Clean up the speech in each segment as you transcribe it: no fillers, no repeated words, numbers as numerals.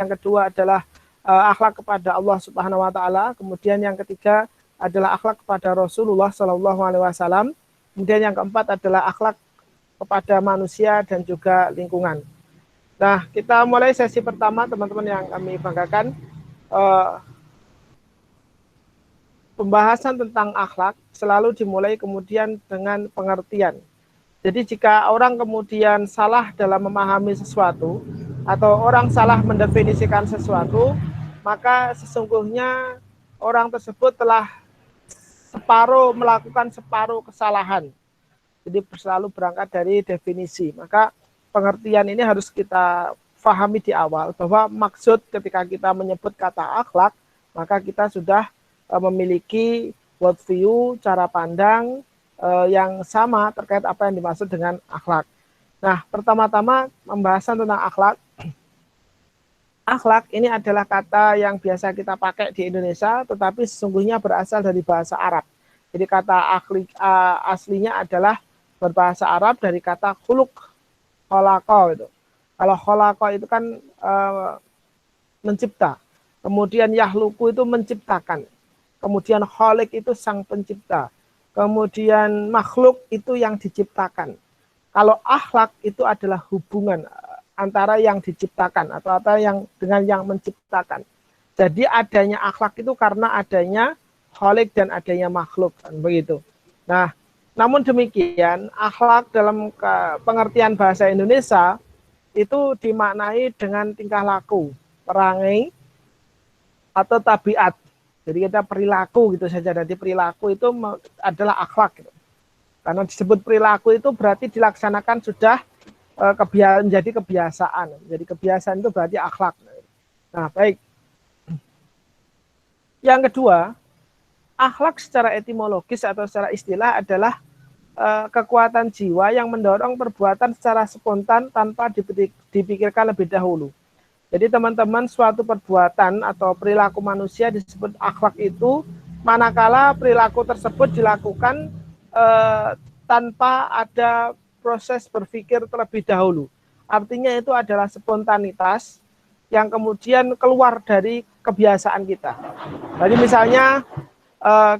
yang kedua adalah akhlak kepada Allah Subhanahu wa taala, kemudian yang ketiga adalah akhlak kepada Rasulullah Shallallahu alaihi wasallam, kemudian yang keempat adalah akhlak kepada manusia dan juga lingkungan. Nah, kita mulai sesi pertama, teman-teman yang kami banggakan. Pembahasan tentang akhlak selalu dimulai kemudian dengan pengertian. Jadi jika orang kemudian salah dalam memahami sesuatu atau orang salah mendefinisikan sesuatu, maka sesungguhnya orang tersebut telah melakukan separuh kesalahan. Jadi selalu berangkat dari definisi. Maka pengertian ini harus kita pahami di awal bahwa maksud ketika kita menyebut kata akhlak, maka kita sudah memiliki worldview, cara pandang yang sama terkait apa yang dimaksud dengan akhlak. Nah, pertama-tama pembahasan tentang akhlak. Akhlak ini adalah kata yang biasa kita pakai di Indonesia, tetapi sesungguhnya berasal dari bahasa Arab. Jadi kata aslinya adalah berbahasa Arab dari kata khuluq, kholaqa itu. Kalau kholaqa itu kan mencipta. Kemudian yahluku itu menciptakan. Kemudian khalik itu sang pencipta. Kemudian makhluk itu yang diciptakan. Kalau akhlak itu adalah hubungan antara yang diciptakan atau yang dengan yang menciptakan. Jadi adanya akhlak itu karena adanya khalik dan adanya makhluk, kan begitu. Nah, namun demikian akhlak dalam pengertian bahasa Indonesia itu dimaknai dengan tingkah laku, perangai, atau tabiat. Jadi kita perilaku gitu saja. Jadi perilaku itu adalah akhlak. Gitu. Karena disebut perilaku itu berarti dilaksanakan sudah menjadi kebiasaan. Jadi kebiasaan itu berarti akhlak. Nah, baik. Yang kedua, akhlak secara etimologis atau secara istilah adalah kekuatan jiwa yang mendorong perbuatan secara spontan tanpa dipikirkan lebih dahulu. Jadi teman-teman, suatu perbuatan atau perilaku manusia disebut akhlak itu manakala perilaku tersebut dilakukan tanpa ada proses berpikir terlebih dahulu. Artinya itu adalah spontanitas yang kemudian keluar dari kebiasaan kita. Jadi misalnya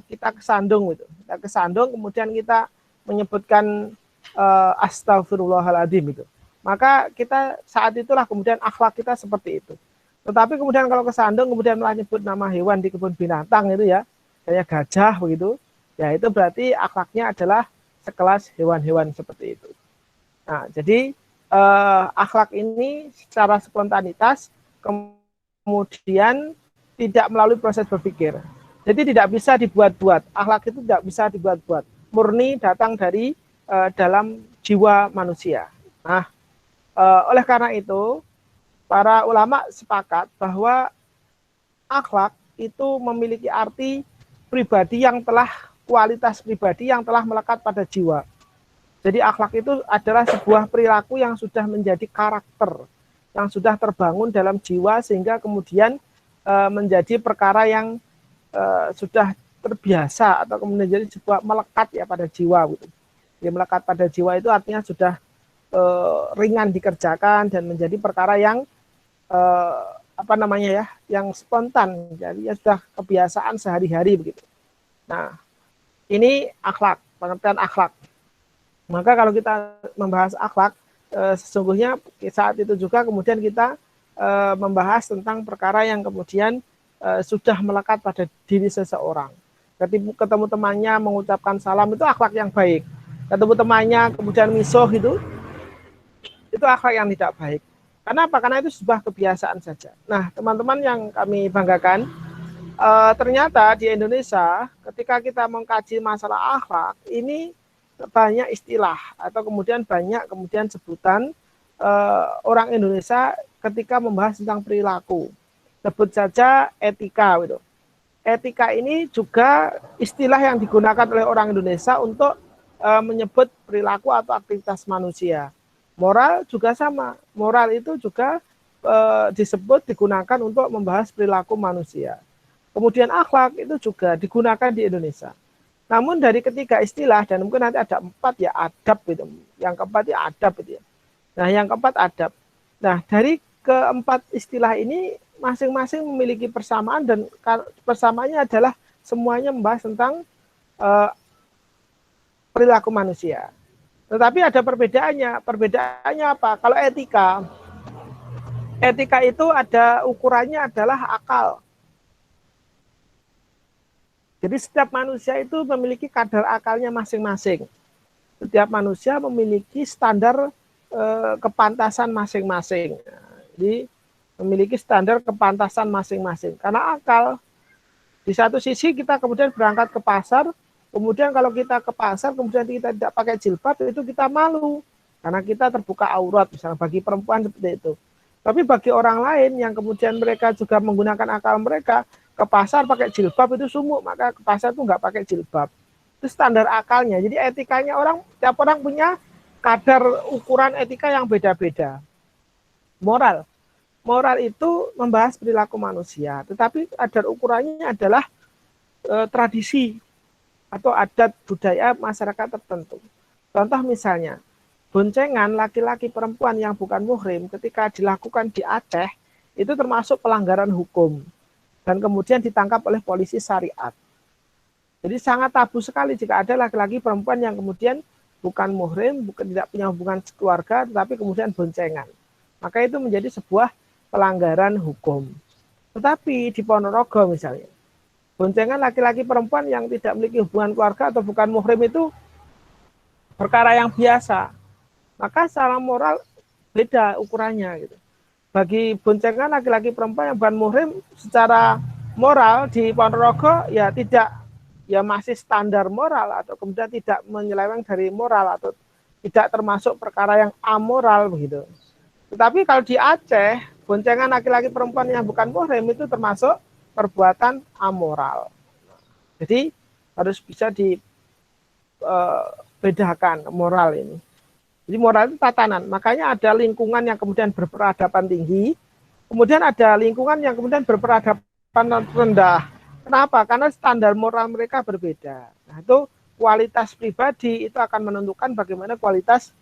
kita kesandung gitu. Kita kesandung kemudian kita menyebutkan astagfirullahaladzim itu. Maka kita saat itulah kemudian akhlak kita seperti itu. Tetapi kemudian kalau kesandung kemudian menyebut nama hewan di kebun binatang itu ya, kayak gajah begitu, ya itu berarti akhlaknya adalah sekelas hewan-hewan seperti itu. Nah, jadi akhlak ini secara spontanitas kemudian tidak melalui proses berpikir. Jadi tidak bisa dibuat-buat. Akhlak itu tidak bisa dibuat-buat. Murni datang dari dalam jiwa manusia. Nah, oleh karena itu, para ulama sepakat bahwa akhlak itu memiliki arti pribadi yang telah, kualitas pribadi yang telah melekat pada jiwa. Jadi akhlak itu adalah sebuah perilaku yang sudah menjadi karakter, yang sudah terbangun dalam jiwa sehingga kemudian menjadi perkara yang sudah terbiasa atau kemudian menjadi sebuah melekat ya pada jiwa. Gitu. Jadi melekat pada jiwa itu artinya sudah ringan dikerjakan dan menjadi perkara yang yang spontan, jadi ya sudah kebiasaan sehari-hari begitu. Nah, ini akhlak, pengertian akhlak. Maka kalau kita membahas akhlak, sesungguhnya saat itu juga kemudian kita membahas tentang perkara yang kemudian sudah melekat pada diri seseorang. Ketemu temannya mengucapkan salam itu akhlak yang baik. Ketemu temannya kemudian misuh itu akhlak yang tidak baik. Kenapa? Karena itu sebuah kebiasaan saja. Nah, teman-teman yang kami banggakan, ternyata di Indonesia ketika kita mengkaji masalah akhlak, ini banyak istilah atau kemudian banyak sebutan orang Indonesia ketika membahas tentang perilaku. Sebut saja etika gitu. Etika ini juga istilah yang digunakan oleh orang Indonesia untuk menyebut perilaku atau aktivitas manusia. Moral juga sama. Moral itu juga digunakan untuk membahas perilaku manusia. Kemudian akhlak itu juga digunakan di Indonesia. Namun dari ketiga istilah, dan mungkin nanti ada 4 ya, adab gitu. Yang keempat ya adab gitu ya. Nah, yang keempat adab. Nah, dari keempat istilah ini masing-masing memiliki persamaan dan persamaannya adalah semuanya membahas tentang perilaku manusia. Tetapi ada perbedaannya. Perbedaannya apa? Kalau etika itu ada ukurannya adalah akal. Jadi setiap manusia itu memiliki kadar akalnya masing-masing. Setiap manusia memiliki standar kepantasan masing-masing. Jadi memiliki standar kepantasan masing-masing. Karena akal, di satu sisi kita kemudian berangkat ke pasar, kemudian kalau kita ke pasar, kemudian kita tidak pakai jilbab, itu kita malu. Karena kita terbuka aurat, misalnya bagi perempuan seperti itu. Tapi bagi orang lain yang kemudian mereka juga menggunakan akal mereka, ke pasar pakai jilbab itu sumuk, maka ke pasar itu nggak pakai jilbab. Itu standar akalnya. Jadi etikanya tiap orang punya kadar ukuran etika yang beda-beda. Moral itu membahas perilaku manusia, tetapi kadar ukurannya adalah tradisi atau adat budaya masyarakat tertentu. Contoh misalnya, boncengan laki-laki perempuan yang bukan muhrim ketika dilakukan di Aceh, itu termasuk pelanggaran hukum. Dan kemudian ditangkap oleh polisi syariat. Jadi sangat tabu sekali jika ada laki-laki perempuan yang kemudian bukan muhrim, tidak punya hubungan keluarga, tetapi kemudian boncengan. Maka itu menjadi sebuah pelanggaran hukum. Tetapi di Ponorogo misalnya, boncengan laki-laki perempuan yang tidak memiliki hubungan keluarga atau bukan muhrim itu perkara yang biasa. Maka secara moral beda ukurannya gitu. Bagi boncengan laki-laki perempuan yang bukan muhrim, secara moral di Ponorogo ya masih standar moral atau kemudian tidak menyeleweng dari moral atau tidak termasuk perkara yang amoral begitu. Tetapi kalau di Aceh, boncengan laki-laki perempuan yang bukan muhrim itu termasuk perbuatan amoral. Jadi harus bisa dibedakan moral ini. Jadi moral itu tatanan. Makanya ada lingkungan yang kemudian berperadaban tinggi, kemudian ada lingkungan yang kemudian berperadaban rendah. Kenapa? Karena standar moral mereka berbeda. Nah, itu kualitas pribadi itu akan menentukan bagaimana kualitas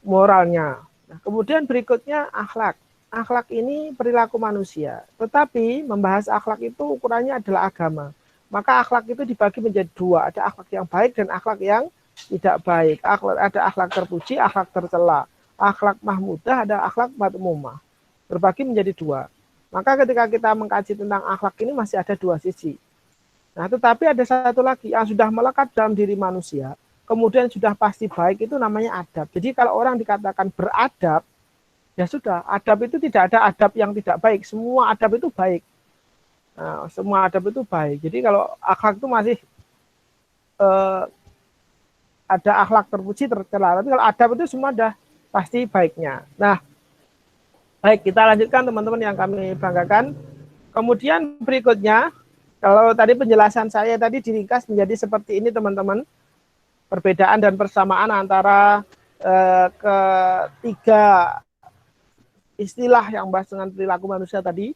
moralnya. Nah, kemudian berikutnya akhlak. Akhlak ini perilaku manusia. Tetapi membahas akhlak itu ukurannya adalah agama. Maka akhlak itu dibagi menjadi dua. Ada akhlak yang baik dan akhlak yang tidak baik. Ada akhlak terpuji, akhlak tercela. Akhlak mahmudah, ada akhlak madmumah. Berbagi menjadi dua. Maka ketika kita mengkaji tentang akhlak ini masih ada dua sisi. Nah, tetapi ada satu lagi yang sudah melekat dalam diri manusia, kemudian sudah pasti baik, itu namanya adab. Jadi kalau orang dikatakan beradab, ya sudah, adab itu tidak ada adab yang tidak baik. Semua adab itu baik. Nah, semua adab itu baik. Jadi kalau akhlak itu masih ada akhlak terpuji, tercela. Tapi kalau adab itu semua ada pasti baiknya. Nah, baik, kita lanjutkan teman-teman yang kami banggakan. Kemudian berikutnya, kalau tadi penjelasan saya tadi diringkas menjadi seperti ini teman-teman. Perbedaan dan persamaan antara ketiga istilah yang bahas dengan perilaku manusia tadi.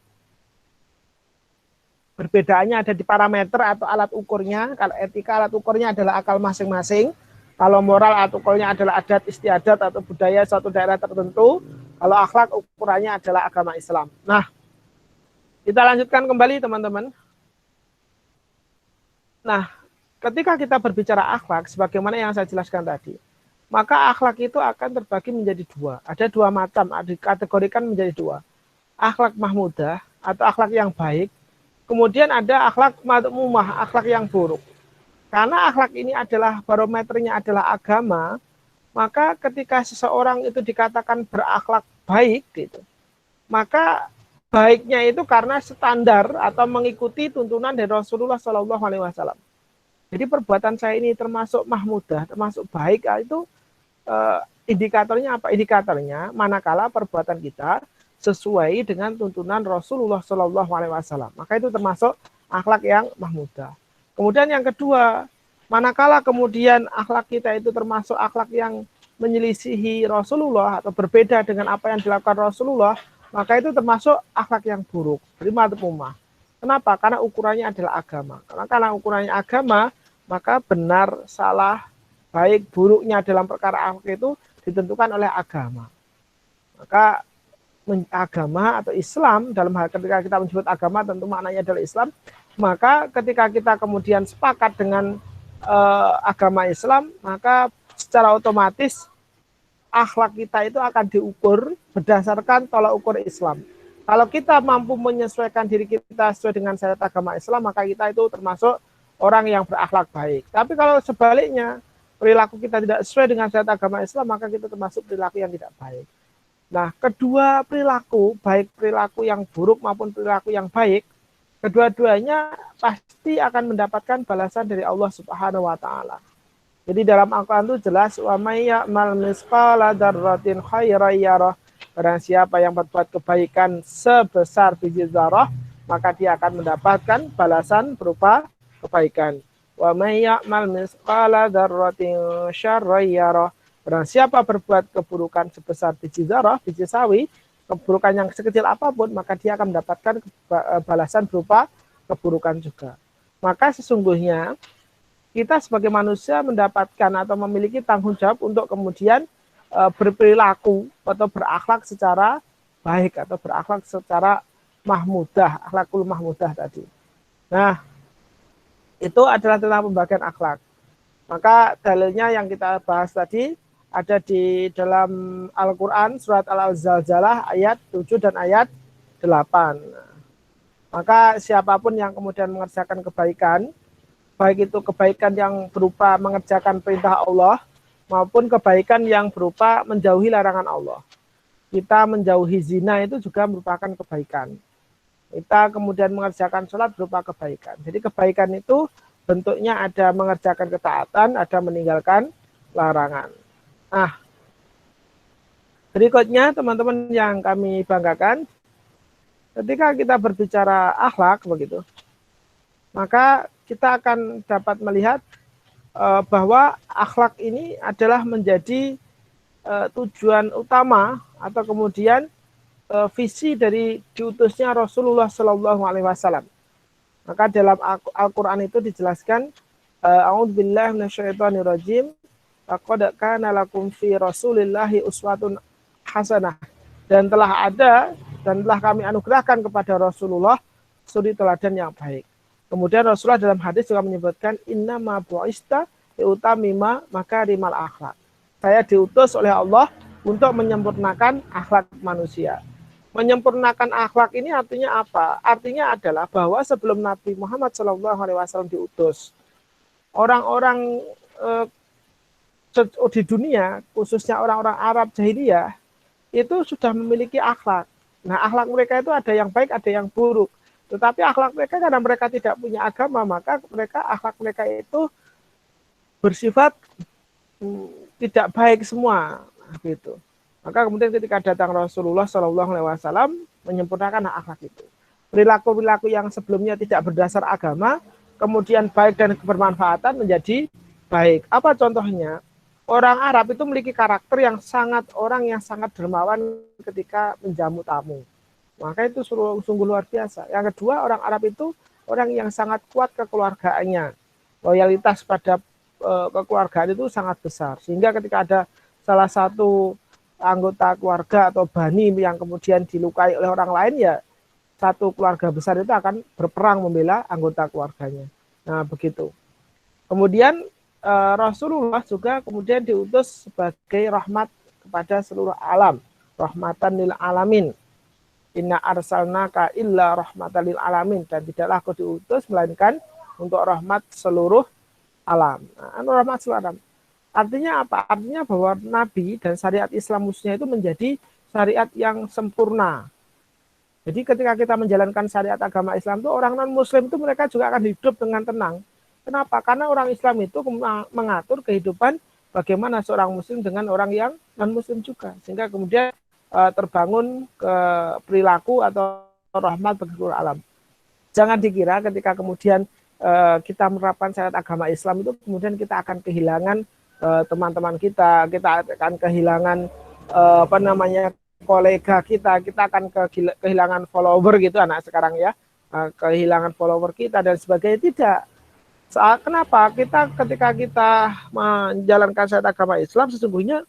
Perbedaannya ada di parameter atau alat ukurnya. Kalau etika alat ukurnya adalah akal masing-masing. Kalau moral alat ukurnya adalah adat istiadat atau budaya suatu daerah tertentu. Kalau akhlak ukurannya adalah agama Islam. Nah, kita lanjutkan kembali teman-teman. Nah, ketika kita berbicara akhlak, sebagaimana yang saya jelaskan tadi, maka akhlak itu akan terbagi menjadi dua. Ada dua macam, dikategorikan menjadi dua. Akhlak mahmudah atau akhlak yang baik. Kemudian ada akhlak madmumah, akhlak yang buruk. Karena akhlak ini adalah barometernya adalah agama, maka ketika seseorang itu dikatakan berakhlak baik gitu, maka baiknya itu karena standar atau mengikuti tuntunan dari Rasulullah SAW. Jadi perbuatan saya ini termasuk mahmudah, termasuk baik, itu indikatornya apa? Indikatornya manakala perbuatan kita sesuai dengan tuntunan Rasulullah SAW. Maka itu termasuk akhlak yang mahmudah. Kemudian yang kedua, manakala kemudian akhlak kita itu termasuk akhlak yang menyelisihi Rasulullah atau berbeda dengan apa yang dilakukan Rasulullah, maka itu termasuk akhlak yang buruk, madmumah. Kenapa? Karena ukurannya adalah agama. Karena ukurannya agama, maka benar, salah, baik, buruknya dalam perkara akhlak itu ditentukan oleh agama. Maka agama atau Islam, dalam hal ketika kita menyebut agama tentu maknanya adalah Islam, maka ketika kita kemudian sepakat dengan agama Islam, maka secara otomatis akhlak kita itu akan diukur berdasarkan tolak ukur Islam. Kalau kita mampu menyesuaikan diri kita sesuai dengan syariat agama Islam, maka kita itu termasuk orang yang berakhlak baik. Tapi kalau sebaliknya, perilaku kita tidak sesuai dengan syariat agama Islam, maka kita termasuk perilaku yang tidak baik. Nah, kedua perilaku, baik perilaku yang buruk maupun perilaku yang baik, kedua-duanya pasti akan mendapatkan balasan dari Allah Subhanahu wa taala. Jadi dalam Al-Qur'an itu jelas, wa may ya'mal misqala dzarratin khairan yarah. Barang siapa yang berbuat kebaikan sebesar biji zarah, maka dia akan mendapatkan balasan berupa kebaikan. Wa may ya'mal misqala dzarratin syarran yarah. Barang siapa berbuat keburukan sebesar biji zarah, biji sawi, keburukan yang sekecil apapun, maka dia akan mendapatkan balasan berupa keburukan juga. Maka sesungguhnya kita sebagai manusia mendapatkan atau memiliki tanggung jawab untuk kemudian berperilaku atau berakhlak secara baik atau berakhlak secara mahmudah, akhlakul mahmudah tadi. Nah, itu adalah tentang pembagian akhlak. Maka dalilnya yang kita bahas tadi ada di dalam Al-Quran, surat Al-Zalzalah ayat 7 dan ayat 8. Maka siapapun yang kemudian mengerjakan kebaikan, baik itu kebaikan yang berupa mengerjakan perintah Allah, maupun kebaikan yang berupa menjauhi larangan Allah. Kita menjauhi zina itu juga merupakan kebaikan. Kita kemudian mengerjakan sholat berupa kebaikan. Jadi kebaikan itu bentuknya ada mengerjakan ketaatan, ada meninggalkan larangan. Nah, berikutnya teman-teman yang kami banggakan, ketika kita berbicara akhlak begitu, maka kita akan dapat melihat bahwa akhlak ini adalah menjadi tujuan utama atau kemudian visi dari diutusnya Rasulullah Shallallahu Alaihi Wasallam. Maka dalam Al-Quran itu dijelaskan, A'udzubillahi minasyaitonirrajim, laqad kana lakum fi Rasulillahi uswatun hasanah. Dan telah ada dan telah kami anugerahkan kepada Rasulullah suri teladan yang baik. Kemudian Rasulullah dalam hadis juga menyebutkan inna ma bu'ista liutamima makarimal akhlak. Saya diutus oleh Allah untuk menyempurnakan akhlak manusia. Menyempurnakan akhlak ini artinya apa? Artinya adalah bahwa sebelum Nabi Muhammad SAW diutus, orang-orang di dunia, khususnya orang-orang Arab jahiliyah, itu sudah memiliki akhlak. Nah, akhlak mereka itu ada yang baik, ada yang buruk. Tetapi akhlak mereka karena mereka tidak punya agama, maka akhlak mereka itu bersifat tidak baik semua, gitu. Maka kemudian ketika datang Rasulullah SAW menyempurnakan akhlak itu. Perilaku-perilaku yang sebelumnya tidak berdasar agama, kemudian baik dan kebermanfaatan menjadi baik. Apa contohnya? Orang Arab itu memiliki karakter yang sangat dermawan ketika menjamu tamu. Maka itu sungguh luar biasa. Yang kedua, orang Arab itu orang yang sangat kuat kekeluargaannya. Loyalitas pada kekeluargaan itu sangat besar. Sehingga ketika ada salah satu anggota keluarga atau bani yang kemudian dilukai oleh orang lain, ya satu keluarga besar itu akan berperang membela anggota keluarganya. Nah, begitu. Kemudian Rasulullah juga kemudian diutus sebagai rahmat kepada seluruh alam. Rahmatan lil alamin. Inna arsalnaka illa rahmatan lil alamin. Dan tidaklah aku diutus melainkan untuk rahmat seluruh alam. Nah, rahmat seluruh alam. Artinya apa? Artinya bahwa Nabi dan syariat Islam khususnya itu menjadi syariat yang sempurna. Jadi ketika kita menjalankan syariat agama Islam itu orang non-muslim itu mereka juga akan hidup dengan tenang. Kenapa? Karena orang Islam itu mengatur kehidupan bagaimana seorang muslim dengan orang yang non-muslim juga. Sehingga kemudian terbangun ke perilaku atau rahmat bagi seluruh alam. Jangan dikira ketika kemudian kita menerapkan syariat agama Islam itu kemudian kita akan kehilangan teman-teman kita akan kehilangan kolega kita akan kehilangan follower gitu anak sekarang ya, kehilangan follower kita dan sebagainya. Tidak. Kenapa? Ketika kita menjalankan syariat agama Islam sesungguhnya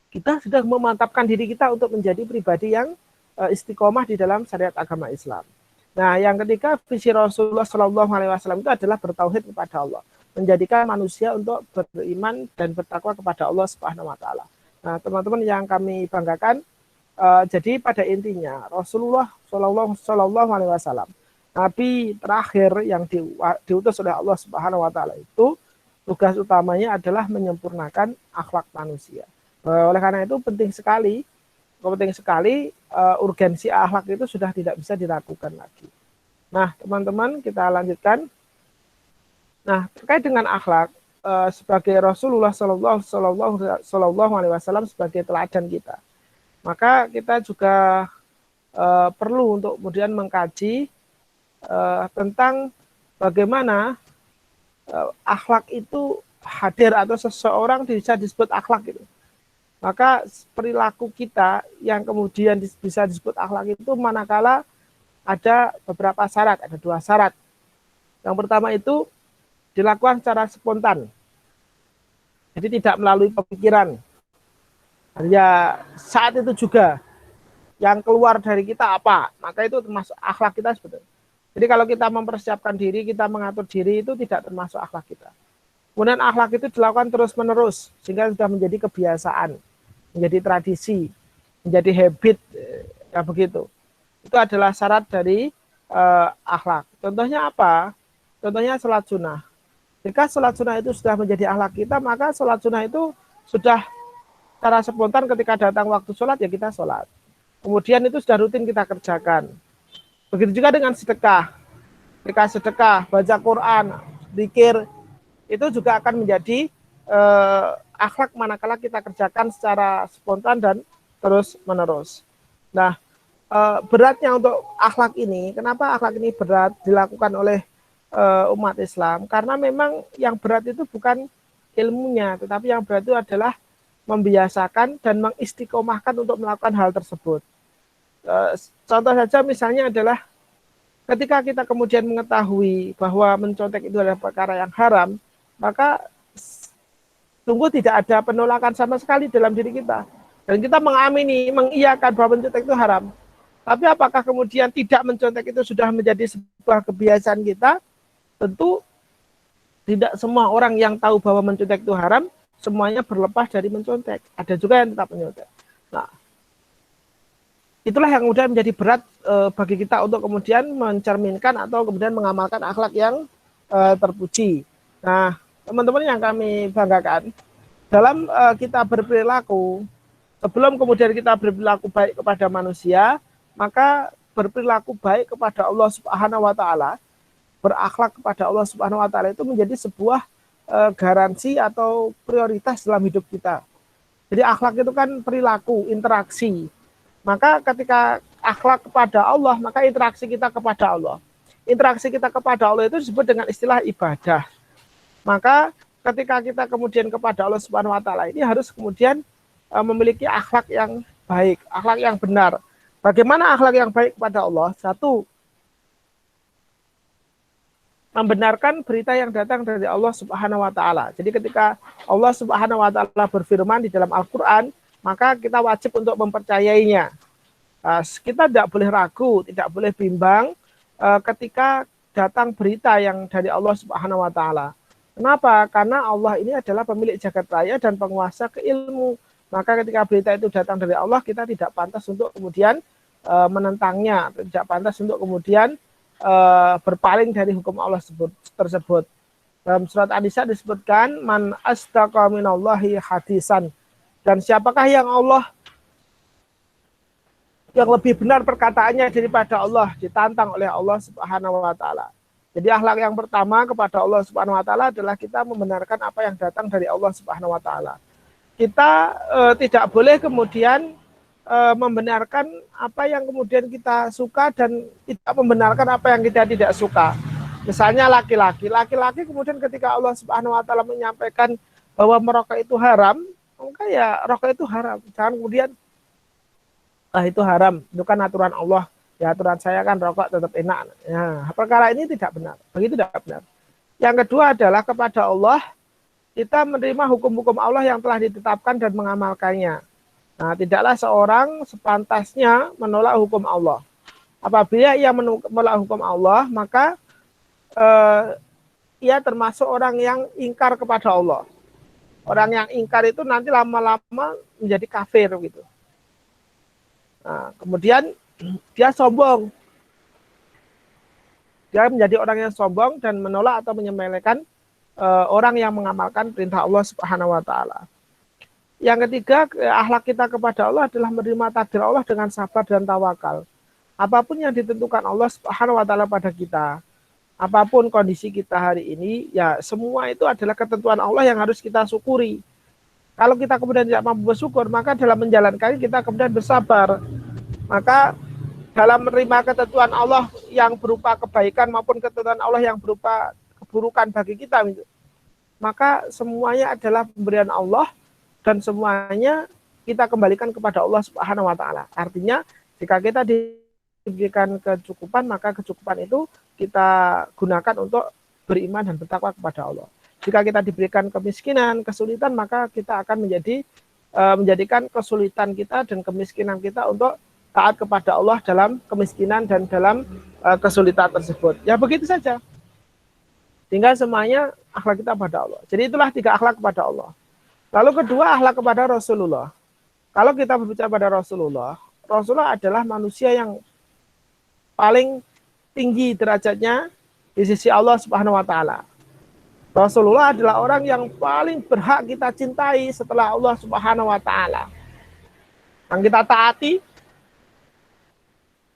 kita sudah memantapkan diri kita untuk menjadi pribadi yang istiqomah di dalam syariat agama Islam. Nah, yang ketiga, visi Rasulullah Shallallahu Alaihi Wasallam itu adalah bertauhid kepada Allah, menjadikan manusia untuk beriman dan bertakwa kepada Allah Subhanahu Wa Taala. Nah, teman-teman yang kami banggakan, jadi pada intinya Rasulullah Shallallahu Alaihi Wasallam, Nabi terakhir yang diutus oleh Allah Subhanahu Wa Taala itu, tugas utamanya adalah menyempurnakan akhlak manusia. Oleh karena itu penting sekali urgensi akhlak itu sudah tidak bisa diragukan lagi. Nah, teman-teman, kita lanjutkan. Nah, terkait dengan akhlak, sebagai Rasulullah Shallallahu Alaihi Wasallam sebagai teladan kita, maka kita juga perlu untuk kemudian mengkaji tentang bagaimana akhlak itu hadir atau seseorang bisa disebut akhlak gitu. Maka perilaku kita yang kemudian bisa disebut akhlak itu manakala ada beberapa syarat, ada 2 syarat. Yang pertama itu dilakukan secara spontan. Jadi tidak melalui pemikiran. Ya saat itu juga yang keluar dari kita apa, maka itu termasuk akhlak kita sebetulnya. Jadi kalau kita mempersiapkan diri, kita mengatur diri itu tidak termasuk akhlak kita. Kemudian akhlak itu dilakukan terus-menerus sehingga sudah menjadi kebiasaan, menjadi tradisi, menjadi habit, ya begitu. Itu adalah syarat dari akhlak. Contohnya apa? Contohnya sholat sunnah. Jika sholat sunnah itu sudah menjadi akhlak kita, maka sholat sunnah itu sudah secara spontan ketika datang waktu sholat, ya kita sholat. Kemudian itu sudah rutin kita kerjakan. Begitu juga dengan sedekah. Ketika sedekah, baca Quran, zikir, itu juga akan menjadi akhlak manakala kita kerjakan secara spontan dan terus-menerus. Nah, beratnya untuk akhlak ini, kenapa akhlak ini berat dilakukan oleh umat Islam? Karena memang yang berat itu bukan ilmunya, tetapi yang berat itu adalah membiasakan dan mengistiqomahkan untuk melakukan hal tersebut. Contoh saja misalnya adalah ketika kita kemudian mengetahui bahwa mencontek itu adalah perkara yang haram, maka sungguh tidak ada penolakan sama sekali dalam diri kita. Dan kita mengamini, mengiyakan bahwa mencontek itu haram. Tapi apakah kemudian tidak mencontek itu sudah menjadi sebuah kebiasaan kita? Tentu tidak semua orang yang tahu bahwa mencontek itu haram, semuanya berlepas dari mencontek. Ada juga yang tetap mencontek. Nah, itulah yang kemudian menjadi berat bagi kita untuk kemudian mencerminkan atau kemudian mengamalkan akhlak yang terpuji. Nah, teman-teman yang kami banggakan, dalam kita berperilaku, sebelum kemudian kita berperilaku baik kepada manusia, maka berperilaku baik kepada Allah Subhanahu Wa Taala, berakhlak kepada Allah Subhanahu Wa Taala itu menjadi sebuah garansi atau prioritas dalam hidup kita. Jadi akhlak itu kan perilaku, interaksi. Maka ketika akhlak kepada Allah, maka interaksi kita kepada Allah. Interaksi kita kepada Allah itu disebut dengan istilah ibadah. Maka ketika kita kemudian kepada Allah Subhanahu Wa Taala ini harus kemudian memiliki akhlak yang baik, akhlak yang benar. Bagaimana akhlak yang baik kepada Allah? Satu, membenarkan berita yang datang dari Allah Subhanahu Wa Taala. Jadi ketika Allah Subhanahu Wa Taala berfirman di dalam Al-Quran, maka kita wajib untuk mempercayainya. Kita tidak boleh ragu, tidak boleh bimbang ketika datang berita yang dari Allah Subhanahu Wa Taala. Kenapa? Karena Allah ini adalah pemilik jagat raya dan penguasa keilmu. Maka ketika berita itu datang dari Allah, kita tidak pantas untuk kemudian menentangnya, tidak pantas untuk kemudian berpaling dari hukum Allah tersebut. Dalam surat An-Nisa disebutkan, man astaqa minallahi hadisan. Dan siapakah yang lebih benar perkataannya daripada Allah, ditantang oleh Allah Subhanahu Wa Taala. Jadi akhlak yang pertama kepada Allah Subhanahu Wa Taala adalah kita membenarkan apa yang datang dari Allah Subhanahu Wa Taala. Kita tidak boleh kemudian membenarkan apa yang kemudian kita suka dan tidak membenarkan apa yang kita tidak suka. Misalnya laki-laki kemudian ketika Allah Subhanahu Wa Taala menyampaikan bahwa merokok itu haram, maka ya rokok itu haram. Jangan kemudian itu haram, itu kan aturan Allah. Ya aturan saya kan rokok tetap enak. Nah, perkara ini tidak benar. Begitu tidak benar. Yang kedua adalah kepada Allah kita menerima hukum-hukum Allah yang telah ditetapkan dan mengamalkannya. Nah, tidaklah seorang sepantasnya menolak hukum Allah. Apabila ia menolak hukum Allah, maka ia termasuk orang yang ingkar kepada Allah. Orang yang ingkar itu nanti lama-lama menjadi kafir gitu. Nah, kemudian dia sombong. Dia menjadi orang yang sombong dan menolak atau menyepelekan orang yang mengamalkan perintah Allah Subhanahu wa taala. Yang ketiga, akhlak kita kepada Allah adalah menerima takdir Allah dengan sabar dan tawakal. Apapun yang ditentukan Allah Subhanahu wa taala pada kita, apapun kondisi kita hari ini, ya semua itu adalah ketentuan Allah yang harus kita syukuri. Kalau kita kemudian tidak mampu bersyukur, maka dalam menjalankan kita kemudian bersabar. Maka dalam menerima ketentuan Allah yang berupa kebaikan maupun ketentuan Allah yang berupa keburukan bagi kita, maka semuanya adalah pemberian Allah dan semuanya kita kembalikan kepada Allah Subhanahu wa taala. Artinya jika kita diberikan kecukupan, maka kecukupan itu kita gunakan untuk beriman dan bertakwa kepada Allah. Jika kita diberikan kemiskinan, kesulitan, maka kita akan menjadikan kesulitan kita dan kemiskinan kita untuk taat kepada Allah dalam kemiskinan dan dalam kesulitan tersebut. Ya begitu saja. Sehingga semuanya akhlak kita pada Allah. Jadi itulah 3 akhlak kepada Allah. Lalu kedua, akhlak kepada Rasulullah. Kalau kita berbicara pada Rasulullah, Rasulullah adalah manusia yang paling tinggi derajatnya di sisi Allah Subhanahu wa taala. Rasulullah adalah orang yang paling berhak kita cintai setelah Allah Subhanahu wa taala. Yang kita taati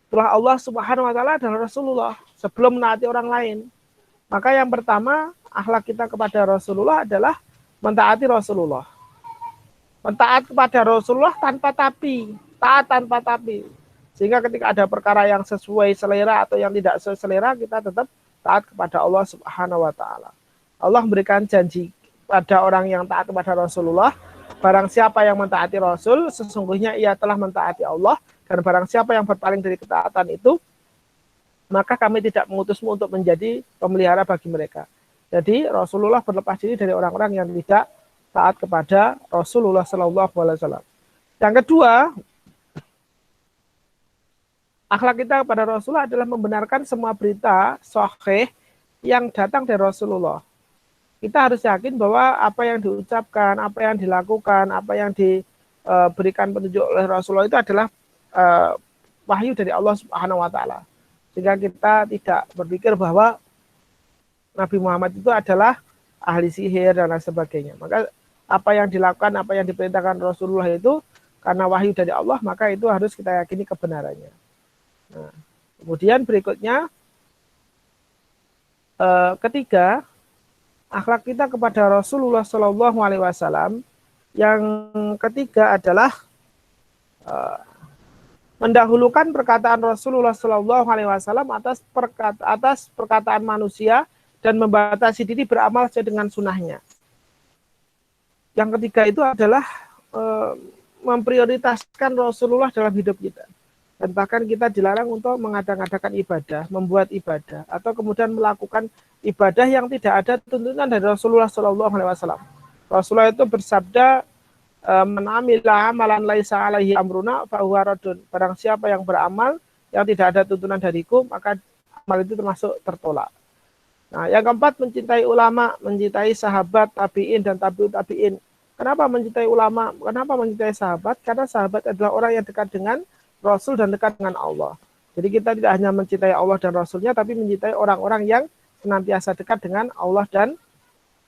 setelah Allah Subhanahu wa taala adalah Rasulullah sebelum menaati orang lain. Maka yang pertama, akhlak kita kepada Rasulullah adalah mentaati Rasulullah. Mentaat kepada Rasulullah tanpa tapi, taat tanpa tapi. Sehingga ketika ada perkara yang sesuai selera atau yang tidak sesuai selera, kita tetap taat kepada Allah Subhanahu wa taala. Allah memberikan janji pada orang yang taat kepada Rasulullah, barang siapa yang mentaati Rasul, sesungguhnya ia telah mentaati Allah, dan barang siapa yang berpaling dari ketaatan itu, maka kami tidak mengutusmu untuk menjadi pemelihara bagi mereka. Jadi Rasulullah berlepas diri dari orang-orang yang tidak taat kepada Rasulullah SAW. Yang kedua, akhlak kita kepada Rasulullah adalah membenarkan semua berita sahih yang datang dari Rasulullah. Kita harus yakin bahwa apa yang diucapkan, apa yang dilakukan, apa yang diberikan petunjuk oleh Rasulullah itu adalah wahyu dari Allah Subhanahu wa taala. Sehingga kita tidak berpikir bahwa Nabi Muhammad itu adalah ahli sihir dan lain sebagainya. Maka apa yang dilakukan, apa yang diperintahkan Rasulullah itu karena wahyu dari Allah, maka itu harus kita yakini kebenarannya. Nah, kemudian berikutnya ketiga, akhlak kita kepada Rasulullah SAW yang ketiga adalah mendahulukan perkataan Rasulullah SAW atas perkataan manusia dan membatasi diri beramal sesuai dengan sunnahnya. Yang ketiga itu adalah memprioritaskan Rasulullah dalam hidup kita. Dan bahkan kita dilarang untuk mengadakan ibadah, membuat ibadah, atau kemudian melakukan ibadah yang tidak ada tuntunan dari Rasulullah SAW. Rasulullah itu bersabda, "Menamila amalan laisa alaihi amruna fahuwa radun." Barang siapa yang beramal yang tidak ada tuntunan dariku, maka amal itu termasuk tertolak. Nah, yang keempat, mencintai ulama, mencintai sahabat, tabi'in, dan tabi'ut tabi'in. Kenapa mencintai ulama? Kenapa mencintai sahabat? Karena sahabat adalah orang yang dekat dengan Rasul dan dekat dengan Allah. Jadi kita tidak hanya mencintai Allah dan Rasulnya, tapi mencintai orang-orang yang senantiasa dekat dengan Allah dan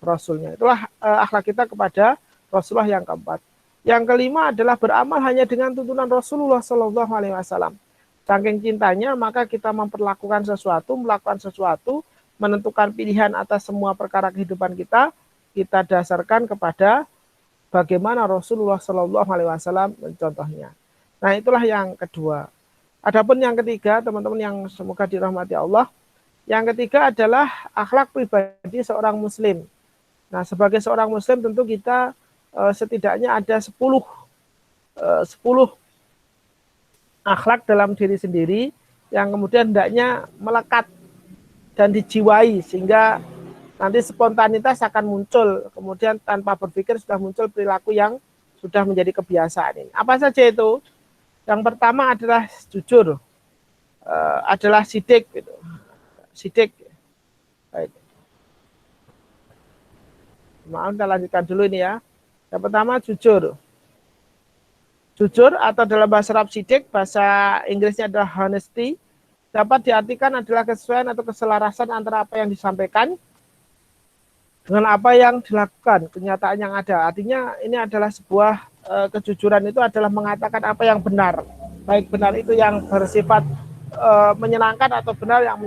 Rasulnya. Itulah akhlak kita kepada Rasulullah yang keempat. Yang kelima adalah beramal hanya dengan tuntunan Rasulullah SAW. Saking cintanya, maka kita memperlakukan sesuatu, melakukan sesuatu, menentukan pilihan atas semua perkara kehidupan kita dasarkan kepada bagaimana Rasulullah SAW mencontohnya. Nah, itulah yang kedua. Adapun yang ketiga, teman-teman yang semoga dirahmati Allah, yang ketiga adalah akhlak pribadi seorang muslim. Nah, sebagai seorang muslim tentu kita setidaknya ada 10 akhlak dalam diri sendiri yang kemudian hendaknya melekat dan dijiwai sehingga nanti spontanitas akan muncul, kemudian tanpa berpikir sudah muncul perilaku yang sudah menjadi kebiasaan ini. Apa saja itu? Yang pertama adalah jujur, adalah sidik gitu. Sidik. Baik. Maaf, kita lanjutkan dulu ini ya. Yang pertama jujur. Jujur atau dalam bahasa Arab sidik, bahasa Inggrisnya adalah honesty, dapat diartikan adalah kesesuaian atau keselarasan antara apa yang disampaikan dengan apa yang dilakukan, kenyataan yang ada. Artinya ini adalah sebuah kejujuran itu adalah mengatakan apa yang benar. Baik benar itu yang bersifat menyenangkan atau benar yang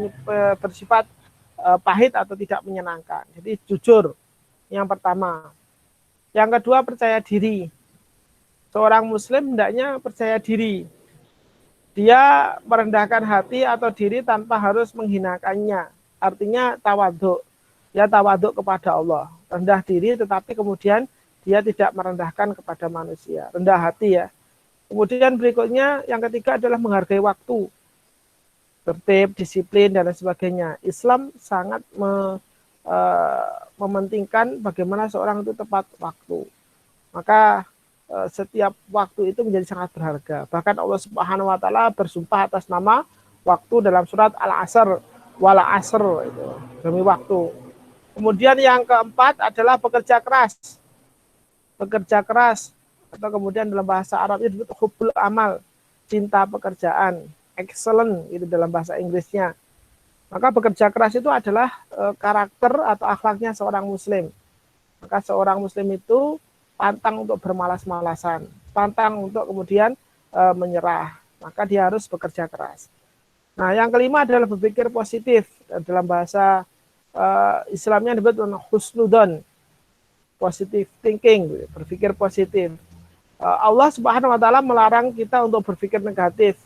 bersifat pahit atau tidak menyenangkan. Jadi jujur yang pertama. Yang kedua percaya diri. Seorang muslim hendaknya percaya diri. Dia merendahkan hati atau diri tanpa harus menghinakannya. Artinya tawadhu. Dia tawaduk kepada Allah, rendah diri tetapi kemudian dia tidak merendahkan kepada manusia, rendah hati ya. Kemudian berikutnya yang ketiga adalah menghargai waktu, tertib, disiplin dan lain sebagainya. Islam sangat mementingkan bagaimana seorang itu tepat waktu. Maka setiap waktu itu menjadi sangat berharga. Bahkan Allah Subhanahu wa taala bersumpah atas nama waktu dalam surat Al-Asr, wal asr itu, demi waktu. Kemudian yang keempat adalah bekerja keras. Bekerja keras atau kemudian dalam bahasa Arabnya disebut hubbul amal, cinta pekerjaan, excellent itu dalam bahasa Inggrisnya. Maka bekerja keras itu adalah karakter atau akhlaknya seorang muslim. Maka seorang muslim itu pantang untuk bermalas-malasan, pantang untuk kemudian menyerah. Maka dia harus bekerja keras. Nah, yang kelima adalah berpikir positif. Dalam bahasa Islamnya disebut husnudon, positive thinking, berpikir positif. Allah Subhanahu wa taala melarang kita untuk berpikir negatif.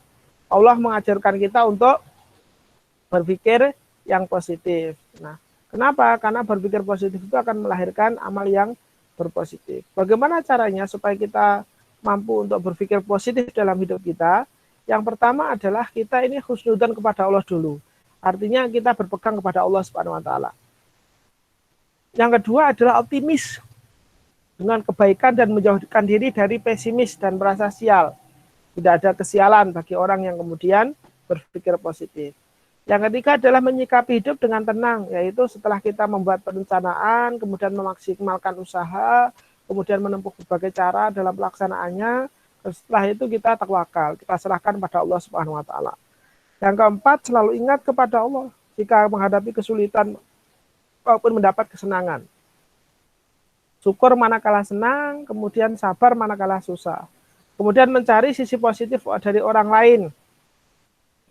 Allah mengajarkan kita untuk berpikir yang positif. Nah, kenapa? Karena berpikir positif itu akan melahirkan amal yang berpositif. Bagaimana caranya supaya kita mampu untuk berpikir positif dalam hidup kita? Yang pertama adalah kita ini husnudon kepada Allah dulu. Artinya kita berpegang kepada Allah Subhanahu wa taala. Yang kedua adalah optimis dengan kebaikan dan menjauhkan diri dari pesimis dan merasa sial. Tidak ada kesialan bagi orang yang kemudian berpikir positif. Yang ketiga adalah menyikapi hidup dengan tenang, yaitu setelah kita membuat perencanaan, kemudian memaksimalkan usaha, kemudian menempuh berbagai cara dalam pelaksanaannya, setelah itu kita tawakal, kita serahkan pada Allah Subhanahu wa taala. Yang keempat, selalu ingat kepada Allah jika menghadapi kesulitan maupun mendapat kesenangan. Syukur manakala senang, kemudian sabar manakala susah. Kemudian mencari sisi positif dari orang lain.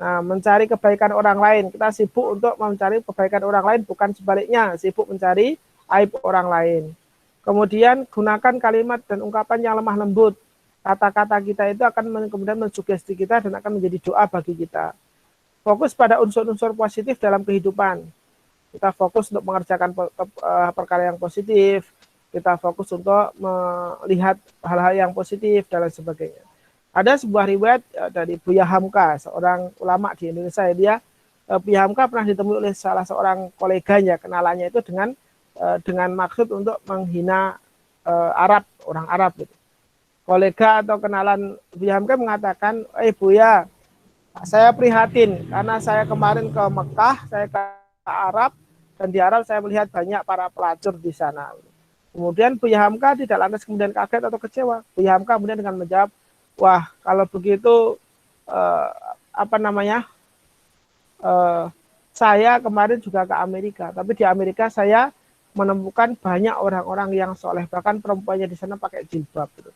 Nah, mencari kebaikan orang lain. Kita sibuk untuk mencari kebaikan orang lain, bukan sebaliknya, sibuk mencari aib orang lain. Kemudian gunakan kalimat dan ungkapan yang lemah lembut. Kata-kata kita itu akan kemudian mensugesti kita dan akan menjadi doa bagi kita. Fokus pada unsur-unsur positif dalam kehidupan. Kita fokus untuk mengerjakan perkara yang positif. Kita fokus untuk melihat hal-hal yang positif dan lain sebagainya. Ada sebuah riwayat dari Buya Hamka, seorang ulama di Indonesia. Dia Buya Hamka pernah ditemui oleh salah seorang koleganya, kenalannya itu dengan maksud untuk menghina Arab, orang Arab gitu. Kolega atau kenalan Buya Hamka mengatakan, Buya, saya prihatin karena saya kemarin ke Mekah, saya ke Arab, dan di Arab saya melihat banyak para pelacur di sana. Kemudian Buya Hamka tidak lantas kemudian kaget atau kecewa. Buya Hamka kemudian dengan menjawab, wah kalau begitu saya kemarin juga ke Amerika, tapi di Amerika saya menemukan banyak orang-orang yang soleh, bahkan perempuannya di sana pakai jilbab. Gitu.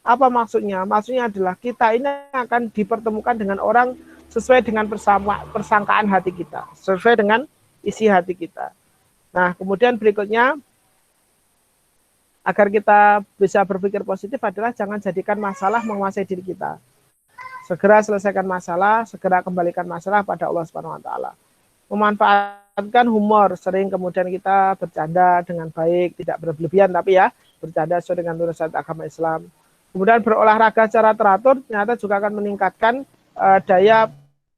Apa maksudnya? Maksudnya adalah kita ini akan dipertemukan dengan orang sesuai dengan persangkaan hati kita, sesuai dengan isi hati kita. Nah, kemudian berikutnya, agar kita bisa berpikir positif adalah jangan jadikan masalah menguasai diri kita. Segera selesaikan masalah, segera kembalikan masalah pada Allah Subhanahu wa taala. Memanfaatkan humor, sering kemudian kita bercanda dengan baik, tidak berlebihan tapi ya bercanda sesuai dengan nurusan agama Islam. Kemudian berolahraga secara teratur ternyata juga akan meningkatkan daya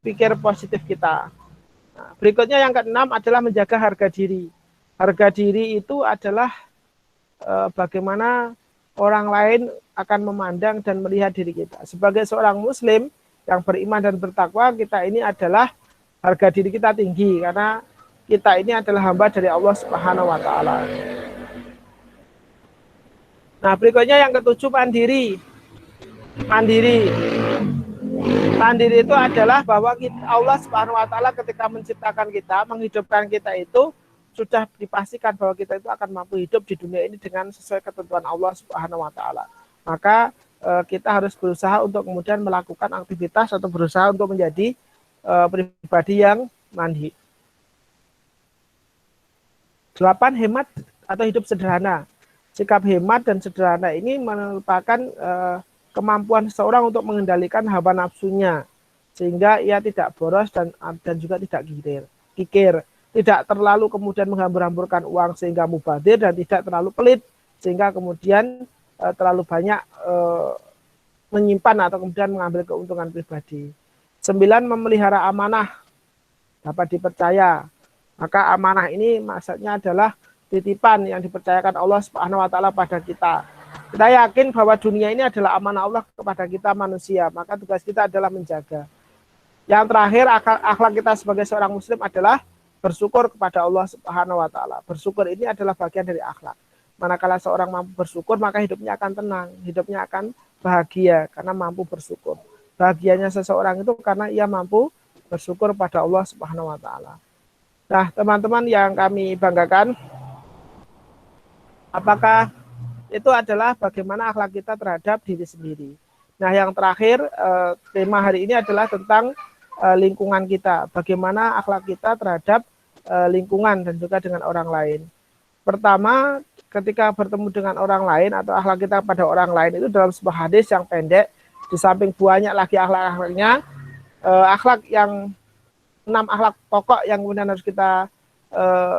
pikir positif kita. Nah, berikutnya yang keenam adalah menjaga harga diri. Harga diri itu adalah bagaimana orang lain akan memandang dan melihat diri kita. Sebagai seorang muslim yang beriman dan bertakwa, kita ini adalah harga diri kita tinggi karena kita ini adalah hamba dari Allah Subhanahu wa taala. Nah, berikutnya yang ketujuh, mandiri. Mandiri. Mandiri itu adalah bahwa Allah Subhanahu wa taala ketika menciptakan kita, menghidupkan kita itu sudah dipastikan bahwa kita itu akan mampu hidup di dunia ini dengan sesuai ketentuan Allah Subhanahu wa taala. Maka kita harus berusaha untuk kemudian melakukan aktivitas atau berusaha untuk menjadi pribadi yang mandiri. 8, hemat atau hidup sederhana. Sikap hemat dan sederhana ini merupakan kemampuan seseorang untuk mengendalikan hawa nafsunya sehingga ia tidak boros dan juga tidak kikir, tidak terlalu kemudian menghambur-hamburkan uang sehingga mubazir dan tidak terlalu pelit sehingga kemudian terlalu banyak menyimpan atau kemudian mengambil keuntungan pribadi. 9, memelihara amanah, dapat dipercaya. Maka amanah ini maksudnya adalah titipan yang dipercayakan Allah Subhanahu wa taala pada kita. Kita yakin bahwa dunia ini adalah amanah Allah kepada kita manusia, maka tugas kita adalah menjaga. Yang terakhir, akhlak kita sebagai seorang muslim adalah bersyukur kepada Allah Subhanahu wa taala. Bersyukur ini adalah bagian dari akhlak. Manakala seorang mampu bersyukur, maka hidupnya akan tenang, hidupnya akan bahagia karena mampu bersyukur. Bahagianya seseorang itu karena ia mampu bersyukur pada Allah Subhanahu wa taala. Nah, teman-teman yang kami banggakan, apakah itu adalah bagaimana akhlak kita terhadap diri sendiri. Nah, yang terakhir, tema hari ini adalah tentang lingkungan kita. Bagaimana akhlak kita terhadap lingkungan dan juga dengan orang lain. Pertama, ketika bertemu dengan orang lain atau akhlak kita pada orang lain itu dalam sebuah hadis yang pendek, di samping banyak lagi akhlak-akhlaknya, akhlak yang 6 akhlak pokok yang kemudian harus kita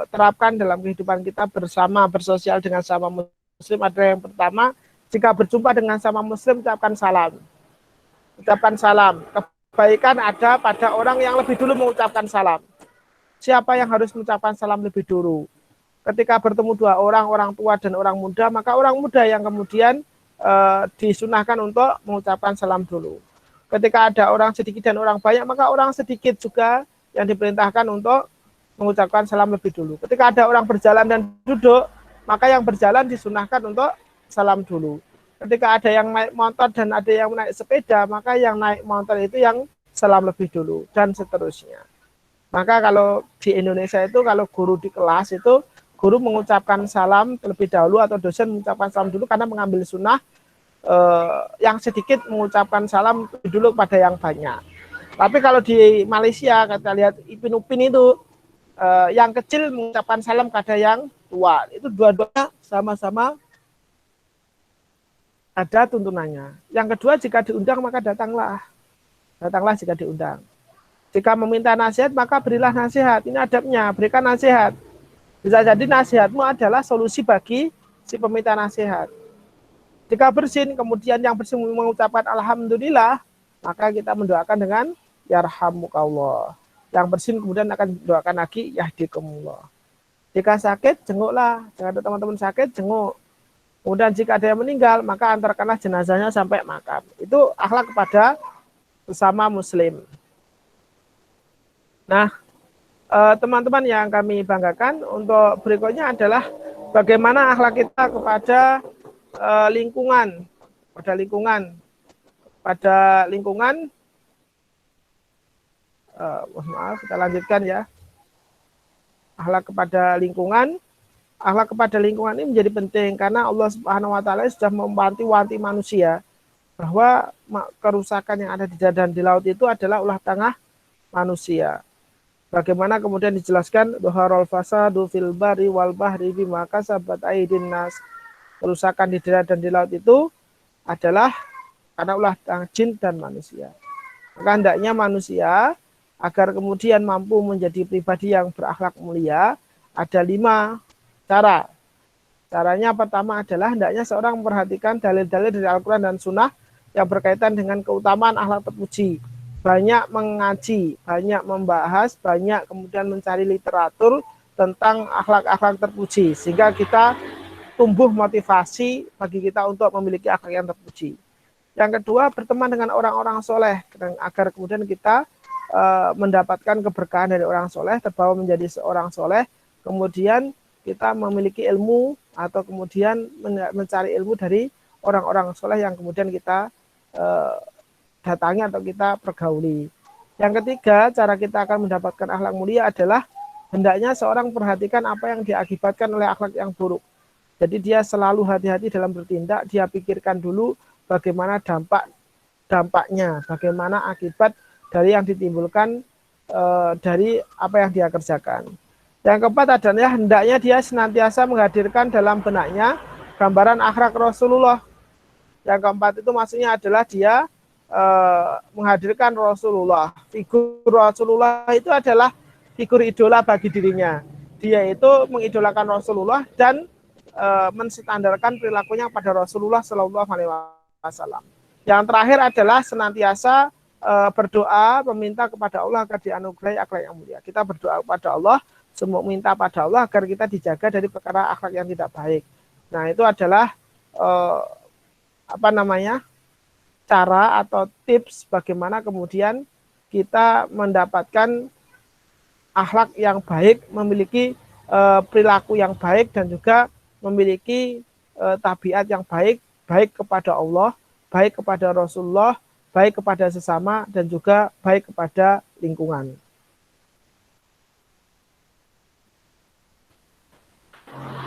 terapkan dalam kehidupan kita bersama, bersosial dengan sama muslim adalah yang pertama, jika berjumpa dengan sama muslim, ucapkan salam. Ucapkan salam. Kebaikan ada pada orang yang lebih dulu mengucapkan salam. Siapa yang harus mengucapkan salam lebih dulu? Ketika bertemu dua orang tua dan orang muda, maka orang muda yang kemudian disunahkan untuk mengucapkan salam dulu. Ketika ada orang sedikit dan orang banyak, maka orang sedikit juga yang diperintahkan untuk mengucapkan salam lebih dulu. Ketika ada orang berjalan dan duduk, maka yang berjalan disunahkan untuk salam dulu. Ketika ada yang naik motor dan ada yang naik sepeda, maka yang naik motor itu yang salam lebih dulu, dan seterusnya. Maka kalau di Indonesia itu, kalau guru di kelas itu, guru mengucapkan salam terlebih dahulu atau dosen mengucapkan salam dulu karena mengambil sunnah yang sedikit mengucapkan salam dulu pada yang banyak. Tapi kalau di Malaysia, kita lihat Ipin Upin itu, yang kecil mengucapkan salam pada yang tua. Itu dua-duanya sama-sama ada tuntunannya. Yang kedua, jika diundang maka datanglah. Datanglah jika diundang. Jika meminta nasihat maka berilah nasihat. Ini adabnya, berikan nasihat. Bisa jadi nasihatmu adalah solusi bagi si peminta nasihat. Jika bersin, kemudian yang bersin mengucapkan alhamdulillah, maka kita mendoakan dengan yarhamukallah. Yang bersin kemudian akan mendoakan lagi yahdikumullah. Jika sakit, jenguklah. Jika ada teman-teman sakit, jenguk. Kemudian jika ada yang meninggal, maka antarkanlah jenazahnya sampai makam. Itu akhlak kepada sesama muslim. Nah, teman-teman yang kami banggakan, untuk berikutnya adalah bagaimana akhlak kita kepada lingkungan. Pada lingkungan, maaf, kita lanjutkan ya. Akhlak kepada lingkungan. Akhlak kepada lingkungan ini menjadi penting karena Allah Subhanahu wa taala sudah mewanti-wanti manusia bahwa kerusakan yang ada di darat dan di laut itu adalah ulah tangan manusia. Bagaimana kemudian dijelaskan dhaharul fasadu fil barri wal bahri bima kasabat aydin nas. Kerusakan di darat dan di laut itu adalah karena ulah tangan jin dan manusia. Maka hendaknya manusia agar kemudian mampu menjadi pribadi yang berakhlak mulia, ada 5 cara. Caranya pertama adalah hendaknya seorang memperhatikan dalil-dalil dari Al-Quran dan Sunnah yang berkaitan dengan keutamaan akhlak terpuji. Banyak mengaji, banyak membahas, banyak kemudian mencari literatur tentang akhlak-akhlak terpuji. Sehingga kita tumbuh motivasi bagi kita untuk memiliki akhlak yang terpuji. Yang kedua, berteman dengan orang-orang soleh agar kemudian kita mendapatkan keberkahan dari orang soleh, terbawa menjadi seorang soleh, kemudian kita memiliki ilmu atau kemudian mencari ilmu dari orang-orang soleh yang kemudian kita datangi atau kita pergauli. Yang ketiga, cara kita akan mendapatkan akhlak mulia adalah hendaknya seorang perhatikan apa yang diakibatkan oleh akhlak yang buruk. Jadi dia selalu hati-hati dalam bertindak, dia pikirkan dulu bagaimana dampaknya, bagaimana akibat dari yang ditimbulkan dari apa yang dia kerjakan. Yang keempat adalah hendaknya dia senantiasa menghadirkan dalam benaknya gambaran akhlak Rasulullah. Yang keempat itu maksudnya adalah dia menghadirkan Rasulullah. Figur Rasulullah itu adalah figur idola bagi dirinya. Dia itu mengidolakan Rasulullah dan menstandarkan perilakunya pada Rasulullah Shallallahu Alaihi Wasallam. Yang terakhir adalah senantiasa berdoa meminta kepada Allah agar dianugerahi akhlak yang mulia. Kita berdoa kepada Allah, semua minta pada Allah agar kita dijaga dari perkara akhlak yang tidak baik. Nah, itu adalah cara atau tips bagaimana kemudian kita mendapatkan akhlak yang baik, memiliki perilaku yang baik dan juga memiliki tabiat yang baik, baik kepada Allah, baik kepada Rasulullah, baik kepada sesama dan juga baik kepada lingkungan.